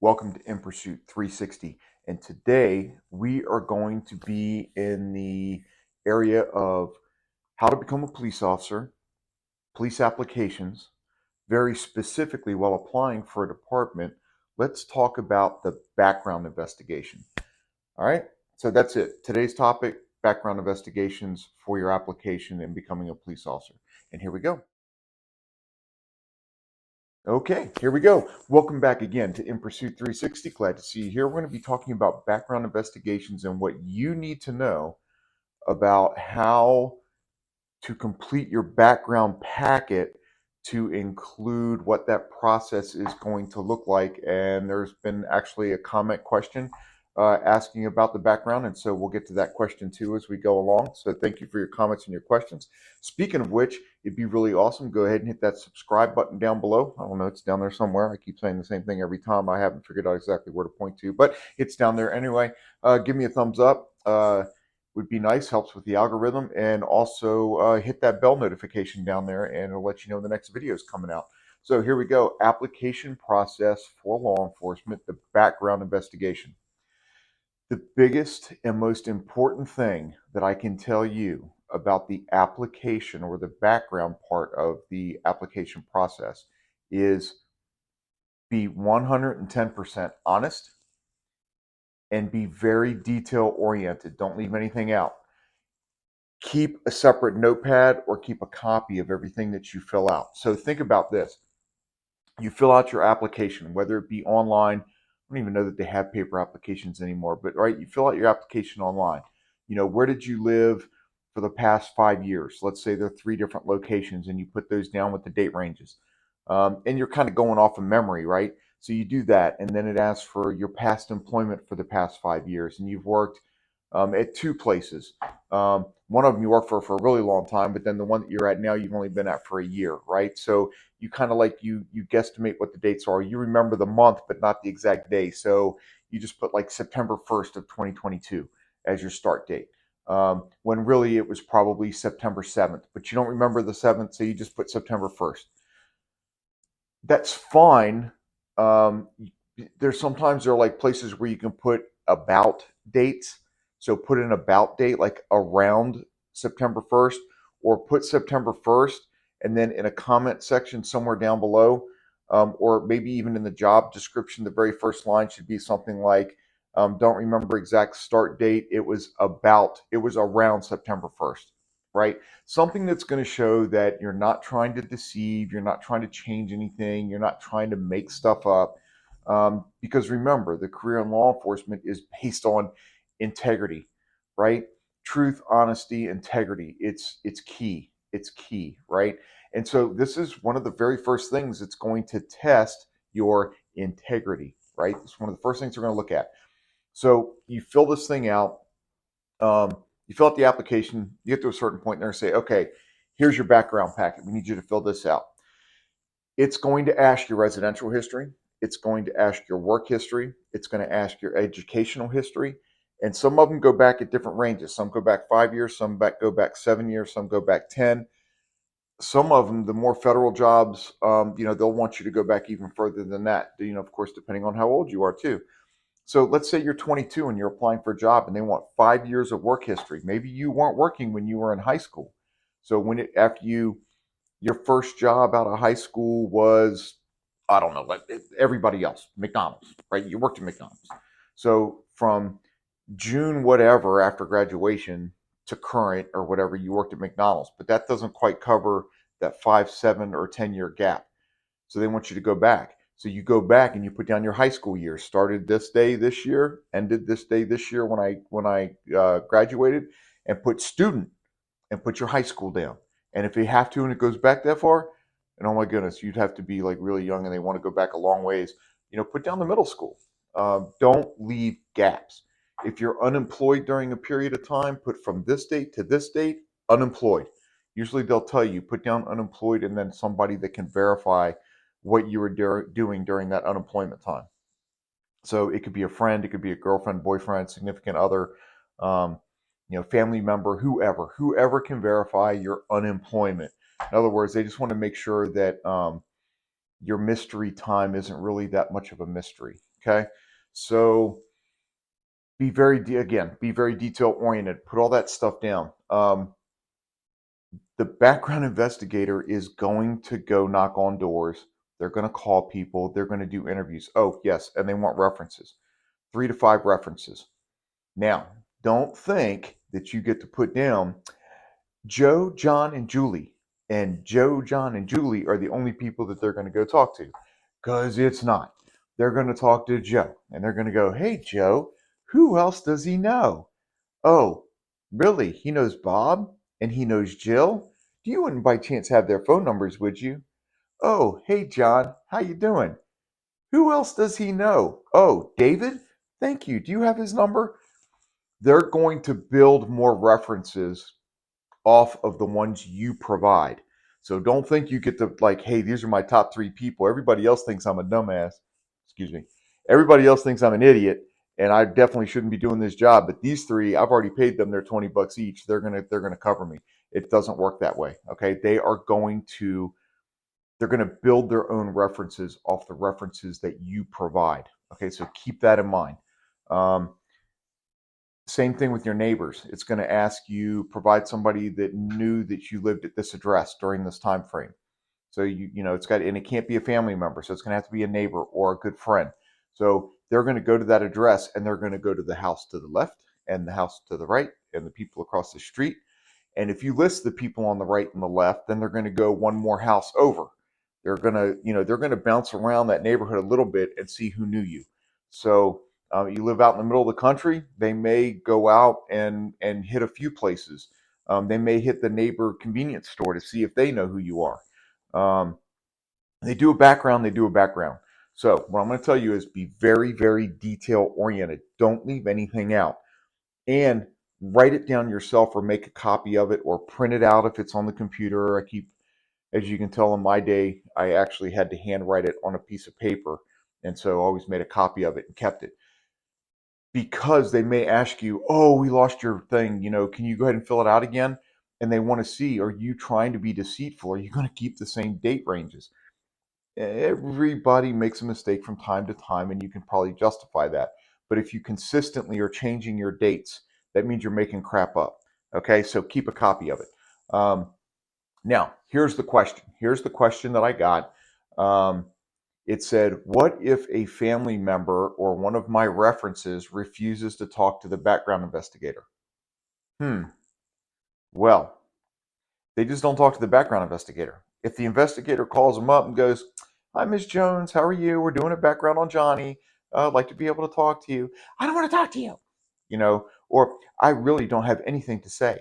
Welcome to In Pursuit 360. And today we are going to be in the area of how to become a police officer, police applications. Very specifically, while applying for a department, let's talk about the background investigation. All right, so that's it. Today's topic: background investigations for your application and becoming a police officer. And here we go. Okay, here we go. Welcome back again to In Pursuit 360. Glad to see you here. We're going to be talking about background investigations and what you need to know about how to complete your background packet to include what that process is going to look like. And there's been actually a comment question asking about the background. And so we'll get to that question too as we go along. So thank you for your comments and your questions. Speaking of which, it'd be really awesome. Go ahead and hit that subscribe button down below. I don't know, it's down there somewhere. I keep saying the same thing every time. I haven't figured out exactly where to point to, but it's down there anyway. Give me a thumbs up. Would be nice, helps with the algorithm, and also hit that bell notification down there and it'll let you know the next video is coming out. So here we go. Application process for law enforcement, the background investigation. The biggest and most important thing that I can tell you about the application or the background part of the application process is be 110% honest and be very detail oriented. Don't leave anything out. Keep a separate notepad or keep a copy of everything that you fill out. So think about this. You fill out your application, whether it be online. I don't even know that they have paper applications anymore, but right, you fill out your application online. You know, where did you live for the past 5 years? Let's say there are 3 different locations and you put those down with the date ranges. And you're kind of going off of memory, right? So you do that, and then it asks for your past employment for the past 5 years, and you've worked at 2 places. One of them you worked for a really long time, but then the one that you're at now, you've only been at for a year, right? So you kind of like you guesstimate what the dates are. You remember the month, but not the exact day. So you just put like September 1st of 2022 as your start date. When really it was probably September 7th, but you don't remember the 7th, so you just put September 1st. That's fine. Um, there's sometimes there are like places where you can put about dates. So put an about date like around September 1st, or put September 1st and then in a comment section somewhere down below, or maybe even in the job description, the very first line should be something like, don't remember exact start date. It was around September 1st, right? Something that's going to show that you're not trying to deceive, you're not trying to change anything, you're not trying to make stuff up. Because remember, the career in law enforcement is based on integrity, right? Truth, honesty, integrity. It's key. It's key, right? And so this is one of the very first things that's going to test your integrity, right? It's one of the first things we're going to look at. So you fill this thing out. You fill out the application, you get to a certain point there and say, okay, here's your background packet. We need you to fill this out. It's going to ask your residential history. It's going to ask your work history. It's going to ask your educational history. And some of them go back at different ranges. Some go back 5 years, some go back 7 years, some go back 10. Some of them, the more federal jobs, they'll want you to go back even further than that, of course, depending on how old you are too. So let's say you're 22 and you're applying for a job and they want 5 years of work history. Maybe you weren't working when you were in high school. So after your first job out of high school was, I don't know, like everybody else, McDonald's, right? You worked at McDonald's. So from June, whatever, after graduation to current or whatever, you worked at McDonald's, but that doesn't quite cover that 5, 7, or 10-year gap. So they want you to go back. So you go back and you put down your high school year. Started this day this year, ended this day this year when I graduated, and put student and put your high school down. And if you have to, and it goes back that far, and oh my goodness, you'd have to be like really young, and they want to go back a long ways. Put down the middle school. Don't leave gaps. If you're unemployed during a period of time, put from this date to this date, unemployed. Usually they'll tell you put down unemployed and then somebody that can verify what you were doing during that unemployment time. So it could be a friend, it could be a girlfriend, boyfriend, significant other, um, family member, whoever can verify your unemployment. In other words, they just want to make sure that your mystery time isn't really that much of a mystery. Okay. So be very detail oriented. Put all that stuff down. The background investigator is going to go knock on doors. They're going to call people. They're going to do interviews. Oh, yes. And they want references, 3 to 5 references. Now, don't think that you get to put down Joe, John, and Julie. And Joe, John, and Julie are the only people that they're going to go talk to. Because it's not. They're going to talk to Joe. And they're going to go, hey, Joe, who else does he know? Oh, really? He knows Bob? And he knows Jill? You wouldn't by chance have their phone numbers, would you? Oh, hey, John. How you doing? Who else does he know? Oh, David? Thank you. Do you have his number? They're going to build more references off of the ones you provide. So don't think you get to like, hey, these are my top 3 people. Everybody else thinks I'm a dumbass. Excuse me. Everybody else thinks I'm an idiot, and I definitely shouldn't be doing this job. But these 3, I've already paid them their $20 each. They're gonna cover me. It doesn't work that way. Okay, they're going to build their own references off the references that you provide. Okay, so keep that in mind. Um, Same thing with your neighbors. It's going to ask you provide somebody that knew that you lived at this address during this time frame. So it's got, and it can't be a family member. So it's going to have to be a neighbor or a good friend. So they're going to go to that address and they're going to go to the house to the left and the house to the right and the people across the street. And if you list the people on the right and the left, then they're going to go one more house over. They're going to bounce around that neighborhood a little bit and see who knew you. So you live out in the middle of the country, they may go out and hit a few places. They may hit the neighbor convenience store to see if they know who you are. Um, they do a background. They do a background. So what I'm going to tell you is be very, very detail oriented. Don't leave anything out, and write it down yourself or make a copy of it or print it out if it's on the computer. As you can tell, in my day, I actually had to handwrite it on a piece of paper. And so I always made a copy of it and kept it because they may ask you, oh, we lost your thing. Can you go ahead and fill it out again? And they want to see, are you trying to be deceitful? Are you going to keep the same date ranges? Everybody makes a mistake from time to time, and you can probably justify that. But if you consistently are changing your dates, that means you're making crap up. Okay, so keep a copy of it. Now, here's the question. Here's the question that I got. Um, it said, what if a family member or one of my references refuses to talk to the background investigator? Hmm. Well, they just don't talk to the background investigator. If the investigator calls them up and goes, hi, Miss Jones, how are you? We're doing a background on Johnny. I'd like to be able to talk to you. I don't want to talk to you. Or I really don't have anything to say.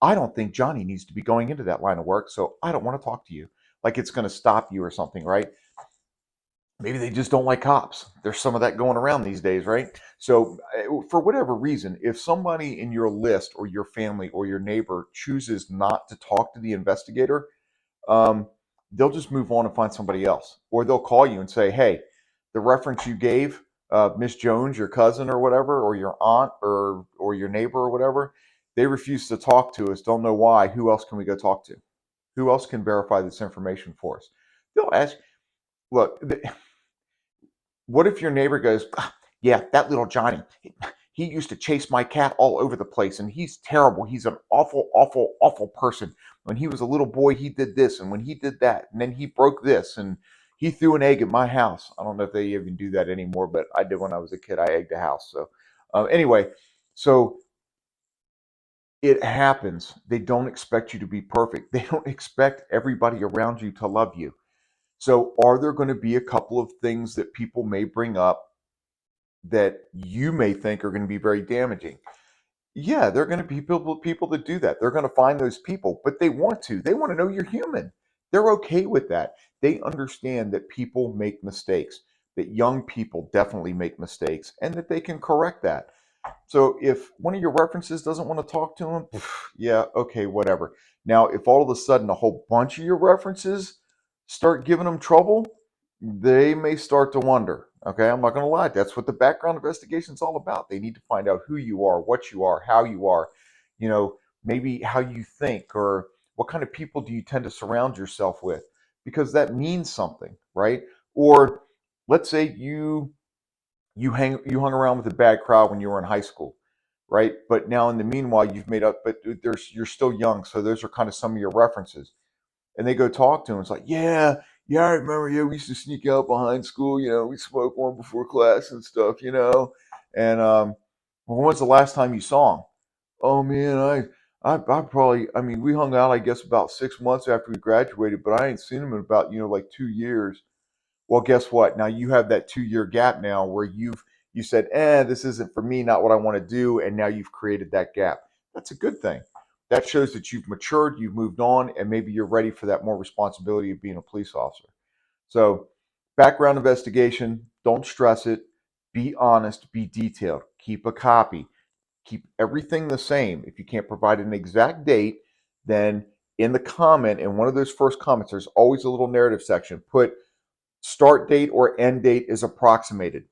I don't think Johnny needs to be going into that line of work, so I don't want to talk to you. Like it's going to stop you or something, right? Maybe they just don't like cops. There's some of that going around these days, right? So, for whatever reason, if somebody in your list or your family or your neighbor chooses not to talk to the investigator, um, they'll just move on and find somebody else. Or they'll call you and say, hey, the reference you gave, Miss Jones, your cousin or whatever, or your aunt or your neighbor or whatever, they refuse to talk to us. Don't know why. Who else can we go talk to? Who else can verify this information for us? They'll ask, look, what if your neighbor goes, "Ah, yeah, that little Johnny, he used to chase my cat all over the place and he's terrible. He's an awful, awful, awful person. When he was a little boy, he did this and when he did that and then he broke this and he threw an egg at my house." I don't know if they even do that anymore, but I did when I was a kid. I egged a house. So, anyway, so it happens. They don't expect you to be perfect. They don't expect everybody around you to love you. So, are there going to be a couple of things that people may bring up that you may think are going to be very damaging? Yeah, there are going to be people that do that. They're going to find those people, but they want to. They want to know you're human. They're okay with that. They understand that people make mistakes, that young people definitely make mistakes, and that they can correct that. So if one of your references doesn't want to talk to them, yeah, okay, whatever. Now, if all of a sudden a whole bunch of your references start giving them trouble, they may start to wonder. Okay, I'm not going to lie. That's what the background investigation is all about. They need to find out who you are, what you are, how you are, maybe how you think, or what kind of people do you tend to surround yourself with. because that means something, right? Or let's say you hung around with a bad crowd when you were in high school, right? But now in the meanwhile, you've made up, but you're still young, so those are kind of some of your references. And they go talk to him. It's like, yeah, yeah, I remember. Yeah, we used to sneak out behind school. We smoke one before class and stuff. And well, when was the last time you saw him? Oh man, I probably. I mean, we hung out, I guess, about 6 months after we graduated, but I ain't seen him in about like 2 years. Well, guess what? Now you have that 2 year gap now where you said, this isn't for me, not what I want to do, and now you've created that gap. That's a good thing. That shows that you've matured, you've moved on, and maybe you're ready for that more responsibility of being a police officer. So, background investigation, don't stress it. Be honest, be detailed. Keep a copy. Keep everything the same. If you can't provide an exact date, then in the comment, in one of those first comments, there's always a little narrative section. Put start date or end date is approximated.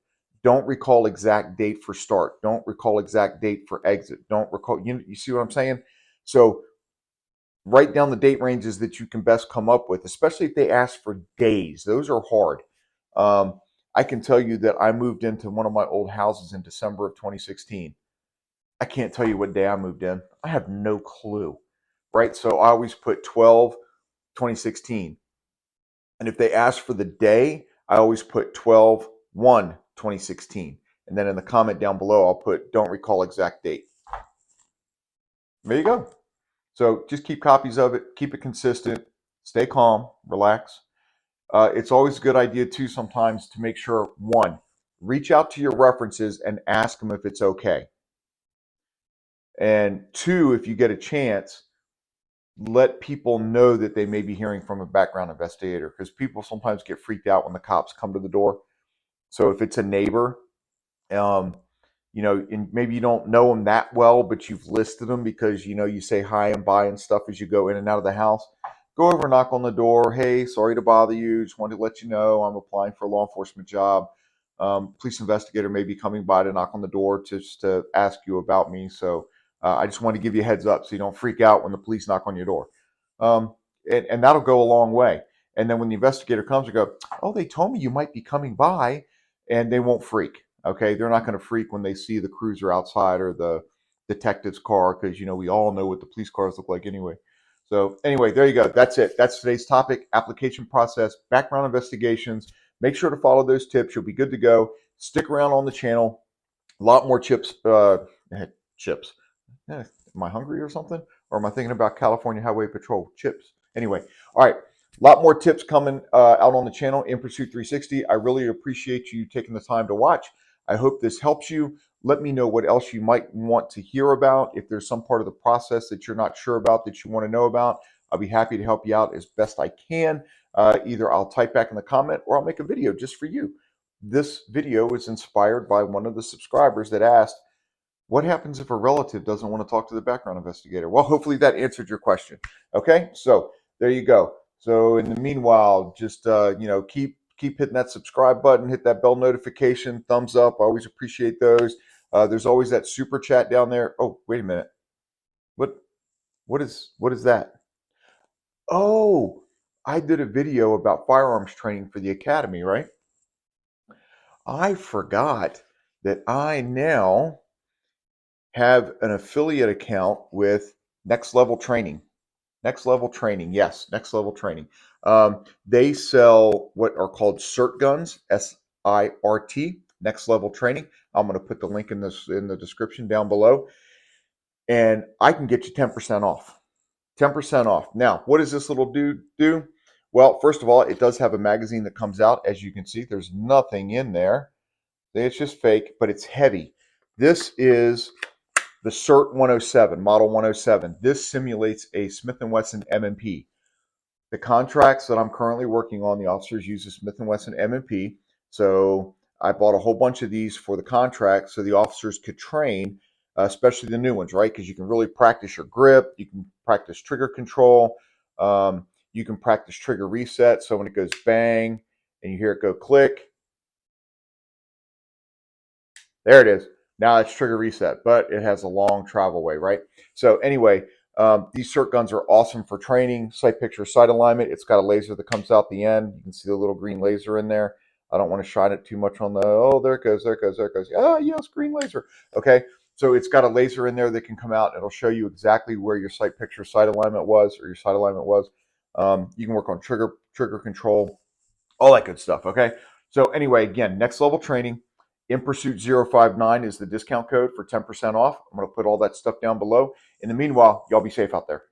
Don't recall exact date for start. Don't recall exact date for exit. Don't recall. You see what I'm saying? So write down the date ranges that you can best come up with, especially if they ask for days. Those are hard. I can tell you that I moved into one of my old houses in December of 2016. I can't tell you what day I moved in. I have no clue. Right? So I always put 12 2016. And if they ask for the day, I always put 12/1/2016. And then in the comment down below, I'll put don't recall exact date. There you go. So just keep copies of it, keep it consistent, stay calm, relax. It's always a good idea, too, sometimes to make sure one, reach out to your references and ask them if it's okay. And two, if you get a chance, let people know that they may be hearing from a background investigator because people sometimes get freaked out when the cops come to the door. So if it's a neighbor, um, and maybe you don't know them that well, but you've listed them because you say hi and bye and stuff as you go in and out of the house. Go over, knock on the door. Hey, sorry to bother you. Just wanted to let you know I'm applying for a law enforcement job. Police investigator may be coming by to knock on the door just to ask you about me. So I just want to give you a heads up so you don't freak out when the police knock on your door. And that'll go a long way. And then when the investigator comes, you go, oh, they told me you might be coming by, and they won't freak. Okay, they're not going to freak when they see the cruiser outside or the detective's car because we all know what the police cars look like anyway. So anyway, there you go. That's it. That's today's topic: application process, background investigations. Make sure to follow those tips. You'll be good to go. Stick around on the channel. A lot more chips. Chips. Am I hungry or something? Or am I thinking about California Highway Patrol chips? Anyway, all right. A lot more tips coming out on the channel in Pursuit 360. I really appreciate you taking the time to watch. I hope this helps you. Let me know what else you might want to hear about. If there's some part of the process that you're not sure about that you want to know about, I'll be happy to help you out as best I can. Either I'll type back in the comment or I'll make a video just for you. This video was inspired by one of the subscribers that asked, what happens if a relative doesn't want to talk to the background investigator? Well, hopefully that answered your question. Okay, so there you go. So in the meanwhile, just keep hitting that subscribe button, hit that bell notification, thumbs up. I always appreciate those. There's always that super chat down there. Oh, wait a minute. What is that? Oh, I did a video about firearms training for the academy, right? I forgot that I now have an affiliate account with Next Level Training. Next Level Training, yes, Next Level Training. They sell what are called SIRT guns, SIRT, Next Level Training. I'm going to put the link in the description down below, and I can get you 10% off. 10% off. Now, what does this little dude do? Well, first of all, it does have a magazine that comes out. As you can see, there's nothing in there. It's just fake, but it's heavy. This is the SIRT 107, Model 107. This simulates a Smith & Wesson M&P. The contracts that I'm currently working on, the officers use a Smith & Wesson M&P. So I bought a whole bunch of these for the contract so the officers could train, especially the new ones, right? Because you can really practice your grip. You can practice trigger control. You can practice trigger reset. So when it goes bang and you hear it go click, there it is. Now it's trigger reset, but it has a long travel way, right? So anyway, These CERT guns are awesome for training, sight picture, sight alignment. It's got a laser that comes out the end. You can see the little green laser in there. I don't want to shine it too much on the, oh, there it goes, there it goes, there it goes. Oh, yes, green laser. Okay, so it's got a laser in there that can come out. It'll show you exactly where your sight picture, sight alignment was, or your sight alignment was. You can work on trigger control, all that good stuff. Okay, so anyway, again, next level training. In Pursuit 059 is the discount code for 10% off. I'm going to put all that stuff down below. In the meanwhile, y'all be safe out there.